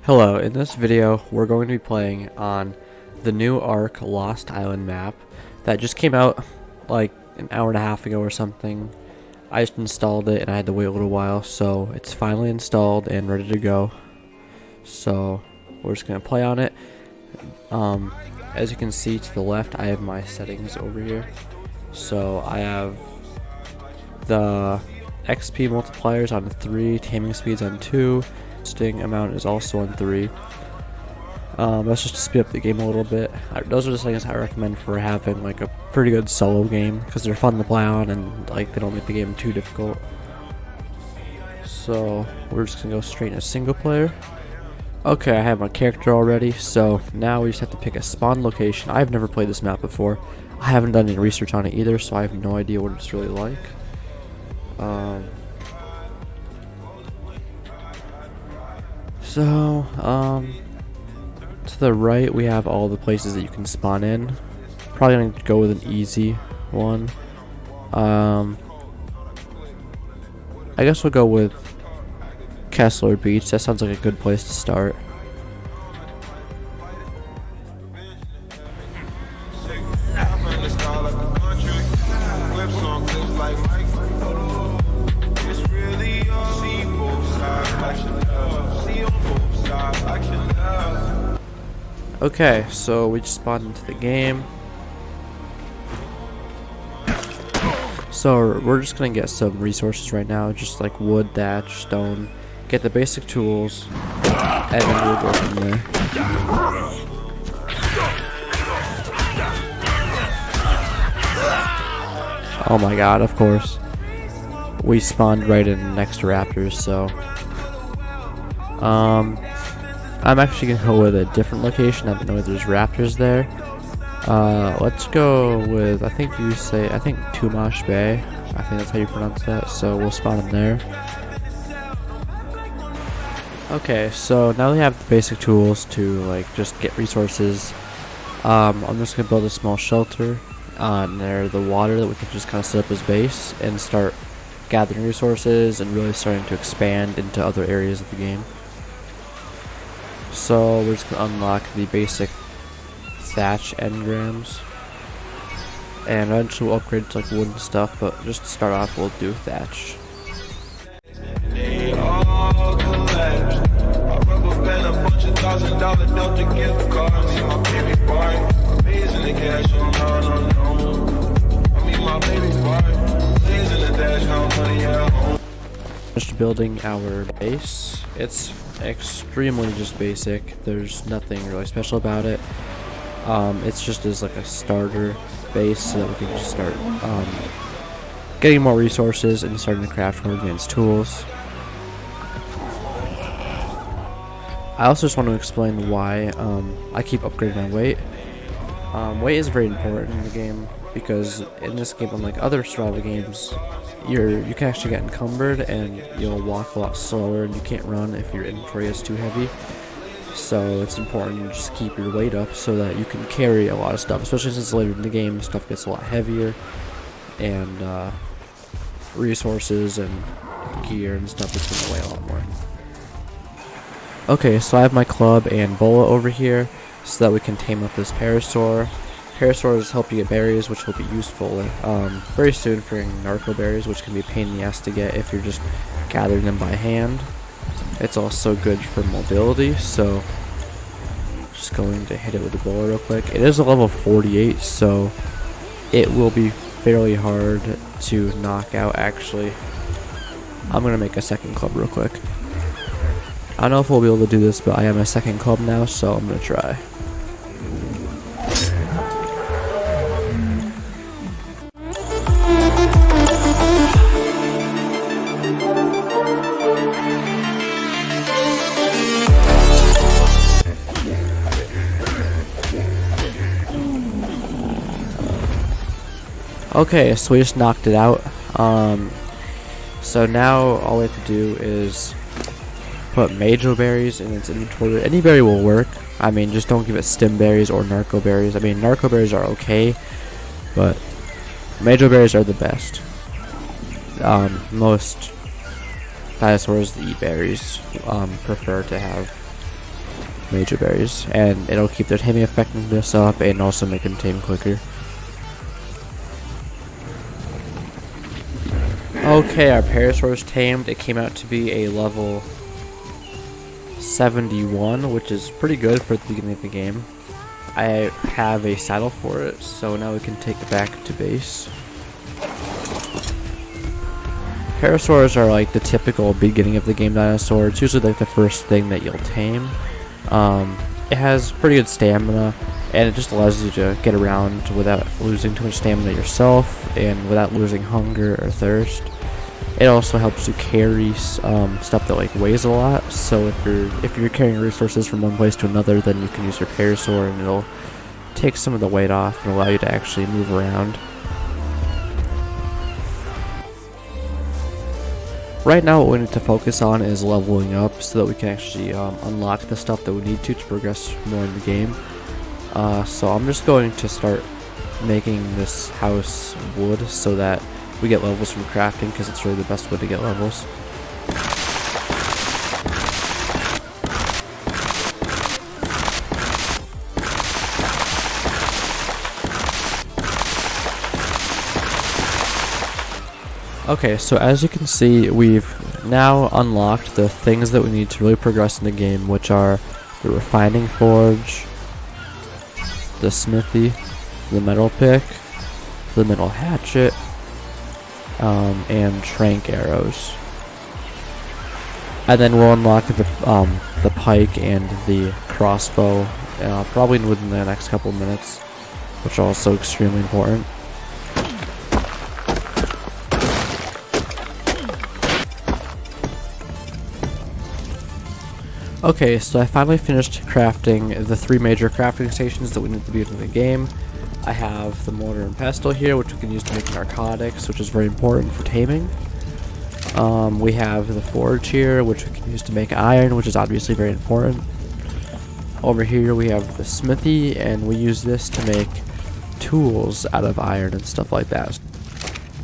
Hello, in this video we're going to be playing on the new Ark Lost Island map that just came out like an hour and a half ago or something. I just installed it and I had to wait a little while, so it's finally installed and ready to go. So we're just going to play on it. As you can see to the left, I have my settings over here. So I have the XP multipliers on 3, taming speeds on 2, sting amount is also on 3. That's just to speed up the game a little bit. Those are the settings I recommend for having like a pretty good solo game, because they're fun to play on and like they don't make the game too difficult. So we're just gonna go straight into single player. Okay, I have my character already, so now we just have to pick a spawn location. I've never played this map before. I haven't done any research on it either, so I have no idea what it's really like. To the right we have all the places that you can spawn in. Probably gonna go with an easy one. I guess we'll go with Kessler Beach. That sounds like a good place to start. Okay, so we just spawned into the game. So we're just gonna get some resources right now, just like wood, thatch, stone, get the basic tools, and then we'll go from there. Oh my god, of course. We spawned right in next to raptors, so I'm actually gonna go with a different location. I don't know if there's raptors there. Let's go with, I think Tumash Bay. I think that's how you pronounce that. So we'll spawn in there. Okay, so now we have the basic tools to like just get resources. I'm just gonna build a small shelter near the water that we can just kind of set up as base and start gathering resources and really starting to expand into other areas of the game. So we're just gonna unlock the basic thatch engrams, and eventually we'll upgrade to like wood and stuff, but just to start off we'll do thatch. Just building our base. It's extremely just basic. There's nothing really special about it. It's just as like a starter base so that we can just start getting more resources and starting to craft more advanced tools. I also just want to explain why I keep upgrading my weight. Weight is very important in the game, because in this game, unlike other survival games, you can actually get encumbered and you'll walk a lot slower, and you can't run if your inventory is too heavy. So it's important to just keep your weight up so that you can carry a lot of stuff, especially since later in the game stuff gets a lot heavier, and resources and gear and stuff is going to weigh a lot more. Okay, so I have my club and bola over here so that we can tame up this parasaur. Parasaurs help you get berries, which will be useful very soon for narco berries, which can be a pain in the ass to get if you're just gathering them by hand. It's also good for mobility, so just going to hit it with the bola real quick. It is a level 48, so it will be fairly hard to knock out. Actually, I'm gonna make a second club real quick. I don't know if we'll be able to do this, but I have my second club now, so I'm gonna try. Okay, so we just knocked it out. So now all we have to do is put Majo berries in its inventory. Any berry will work. I mean, just don't give it stim berries or narco berries. I mean, narco berries are okay, but Majo berries are the best. Most dinosaurs that eat berries prefer to have major berries, and it'll keep their taming effectiveness up and also make them tame quicker. Okay, our Parasaurus tamed. It came out to be a level 71, which is pretty good for the beginning of the game. I have a saddle for it, so now we can take it back to base. Parasaurs are like the typical beginning of the game dinosaur. It's usually like the first thing that you'll tame. It has pretty good stamina, and it just allows you to get around without losing too much stamina yourself and without losing hunger or thirst. It also helps you carry stuff that like weighs a lot. So if you're carrying resources from one place to another, then you can use your parasaur and it'll take some of the weight off and allow you to actually move around. Right now what we need to focus on is leveling up so that we can actually unlock the stuff that we need to progress more in the game. So I'm just going to start making this house wood so that we get levels from crafting, because it's really the best way to get levels. Okay, so as you can see, we've now unlocked the things that we need to really progress in the game, which are the refining forge, the smithy, the metal pick, the metal hatchet, and trank arrows. And then we'll unlock the pike and the crossbow probably within the next couple of minutes, which are also extremely important. Okay, so I finally finished crafting the 3 major crafting stations that we need to be in the game. I have the mortar and pestle here, which we can use to make narcotics, which is very important for taming. We have the forge here, which we can use to make iron, which is obviously very important. Over here we have the smithy, and we use this to make tools out of iron and stuff like that.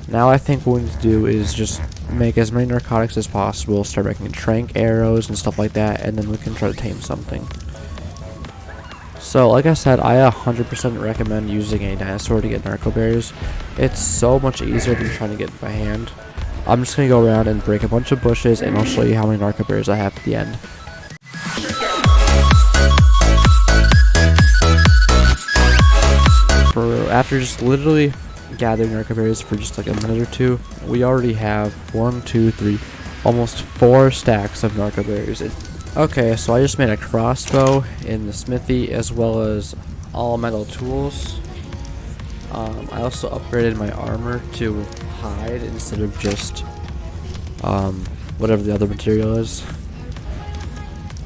Now I think what we need to do is just make as many narcotics as possible, start making trank arrows and stuff like that, and then we can try to tame something. So like I said, I 100% recommend using a dinosaur to get narco berries. It's so much easier than trying to get it by hand. I'm just going to go around and break a bunch of bushes, and I'll show you how many narco berries I have at the end. After just literally gathering narco berries for just like a minute or two, we already have 1, 2, 3, almost 4 stacks of narco berries. Okay, so I just made a crossbow in the smithy as well as all metal tools. I also upgraded my armor to hide instead of just whatever the other material is.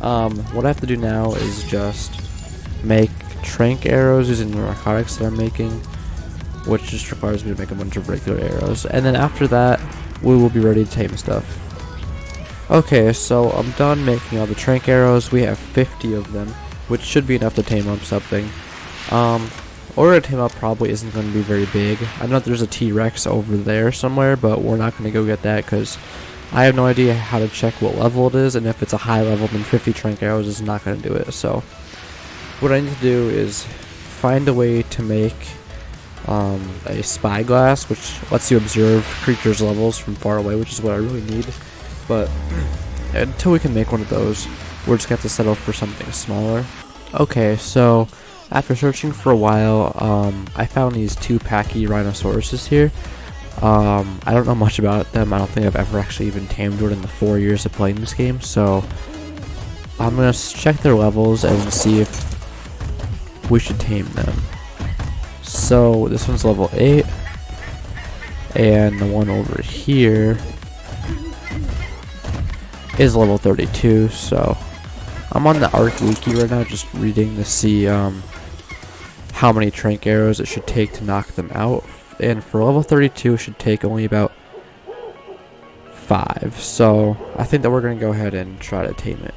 What I have to do now is just make trank arrows using the narcotics that I'm making, which just requires me to make a bunch of regular arrows, and then after that we will be ready to tame stuff. Okay, so I'm done making all the trank arrows. We have 50 of them, which should be enough to tame up something. Or to tame up probably isn't going to be very big. I know there's a T-Rex over there somewhere, but we're not going to go get that because I have no idea how to check what level it is, and if it's a high level, then 50 trank arrows is not going to do it. So what I need to do is find a way to make a spyglass, which lets you observe creatures' levels from far away, which is what I really need. But until we can make one of those, we're just going to have to settle for something smaller. Okay, so after searching for a while, I found these 2 Pachyrhinosaurus here. I don't know much about them. I don't think I've ever actually even tamed one in the 4 years of playing this game, so I'm going to check their levels and see if we should tame them. So this one's level 8, and the one over here is level 32, so I'm on the Ark wiki right now just reading to see how many trank arrows it should take to knock them out, and for level 32 it should take only about 5, so I think that we're going to go ahead and try to tame it.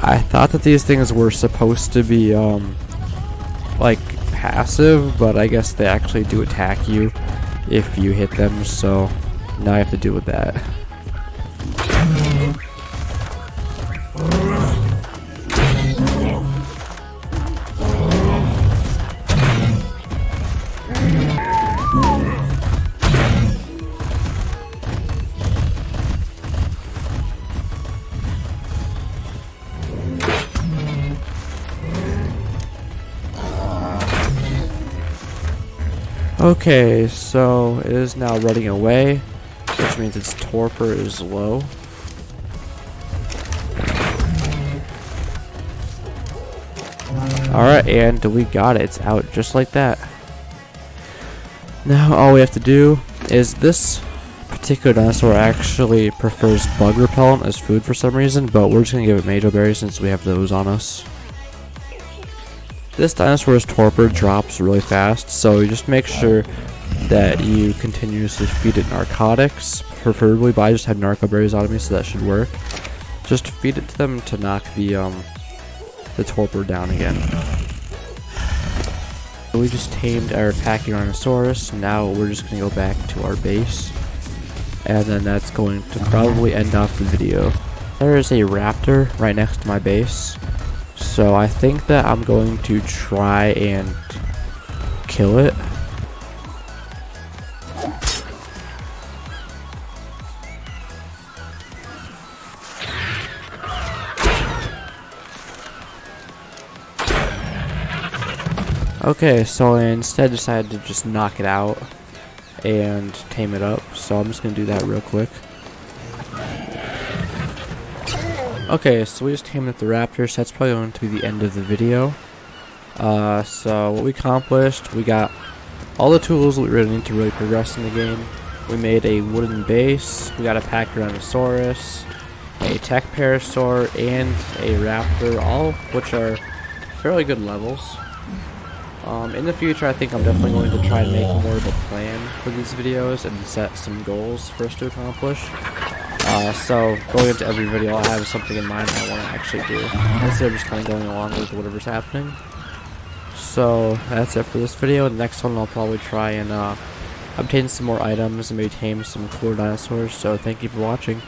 I thought that these things were supposed to be like passive, but I guess they actually do attack you if you hit them, so now I have to deal with that. Okay, so it is now running away, which means its torpor is low. Alright, and we got it. It's out just like that. Now all we have to do is, this particular dinosaur actually prefers bug repellent as food for some reason, but we're just going to give it Majo Berries since we have those on us. This dinosaur's torpor drops really fast, so you just make sure that you continuously feed it narcotics, preferably, but I just have narco berries on me, so that should work. Just feed it to them to knock the torpor down again. We just tamed our Pachyrhinosaurus. Now we're just going to go back to our base, and then that's going to probably end off the video. There is a raptor right next to my base, so I think that I'm going to try and kill it. Okay, so I instead decided to just knock it out and tame it up, so I'm just going to do that real quick. Okay, so we just tamed up the raptor, so that's probably going to be the end of the video. So what we accomplished, we got all the tools we really need to really progress in the game. We made a wooden base, we got a Pachyrhinosaurus, a Tech Parasaur, and a raptor, all of which are fairly good levels. In the future, I think I'm definitely going to try and make more of a plan for these videos and set some goals for us to accomplish. So going into every video, I'll have something in mind that I want to actually do, instead of just kind of going along with whatever's happening. So that's it for this video. The next one I'll probably try and obtain some more items and maybe tame some cooler dinosaurs. So thank you for watching.